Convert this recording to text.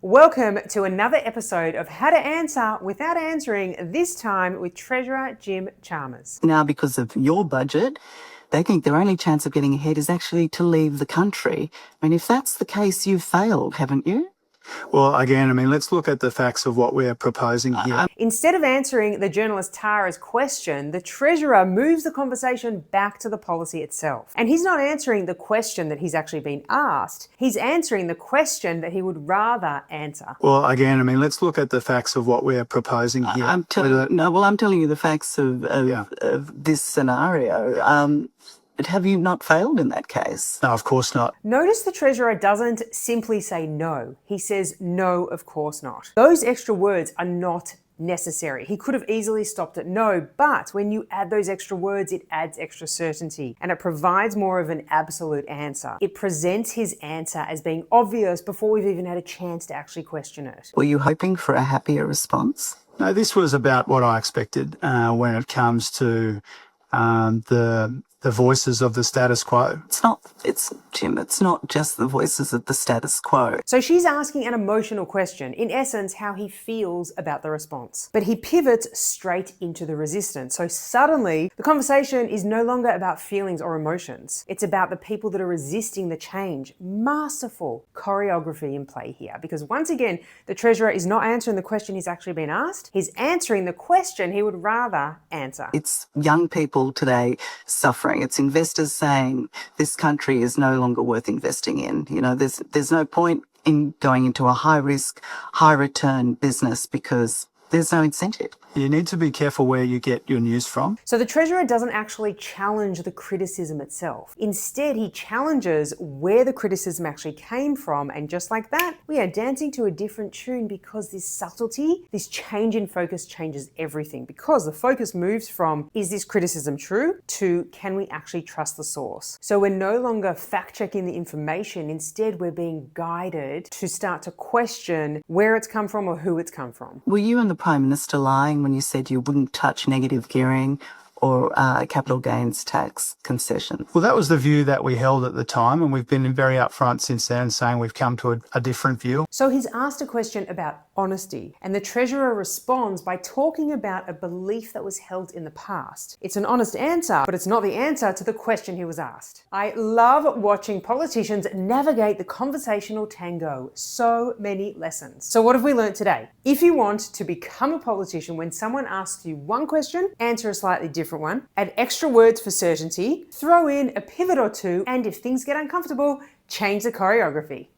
Welcome to another episode of How to Answer Without Answering, this time with Treasurer Jim Chalmers. Now, because of your budget, they think their only chance of getting ahead is actually to leave the country. I mean, if that's the case, you've failed, haven't you? Well, again, let's look at the facts of what we're proposing here. Instead of answering the journalist Tara's question, the Treasurer moves the conversation back to the policy itself. And he's not answering the question that he's actually been asked. He's answering the question that he would rather answer. Well, again, let's look at the facts of what we're proposing here. I'm telling you the facts of this scenario. But have you not failed in that case? No, of course not. Notice the Treasurer doesn't simply say no. He says, no, of course not. Those extra words are not necessary. He could have easily stopped at no, but when you add those extra words, it adds extra certainty and it provides more of an absolute answer. It presents his answer as being obvious before we've even had a chance to actually question it. Were you hoping for a happier response? No, this was about what I expected when it comes to the voices of the status quo. Jim, it's not just the voices of the status quo. So she's asking an emotional question, in essence, how he feels about the response. But he pivots straight into the resistance. So suddenly, the conversation is no longer about feelings or emotions. It's about the people that are resisting the change. Masterful choreography in play here. Because once again, the Treasurer is not answering the question he's actually been asked. He's answering the question he would rather answer. It's young people today suffering. It's investors saying this country is no longer worth investing in. You know, there's no point in going into a high risk, high return business because there's no incentive. You need to be careful where you get your news from. So the Treasurer doesn't actually challenge the criticism itself. Instead, he challenges where the criticism actually came from. And just like that, we are dancing to a different tune because this subtlety, this change in focus changes everything. Because the focus moves from, is this criticism true, to can we actually trust the source? So we're no longer fact-checking the information. Instead, we're being guided to start to question where it's come from or who it's come from. Were you and the Prime Minister lying when you said you wouldn't touch negative gearing or capital gains tax concession? Well, that was the view that we held at the time, and we've been very upfront since then saying we've come to a different view. So he's asked a question about honesty, and the Treasurer responds by talking about a belief that was held in the past. It's an honest answer, but it's not the answer to the question he was asked. I love watching politicians navigate the conversational tango. So many lessons. So what have we learned today? If you want to become a politician, when someone asks you one question, answer a slightly different one, add extra words for certainty, throw in a pivot or two, and if things get uncomfortable, change the choreography.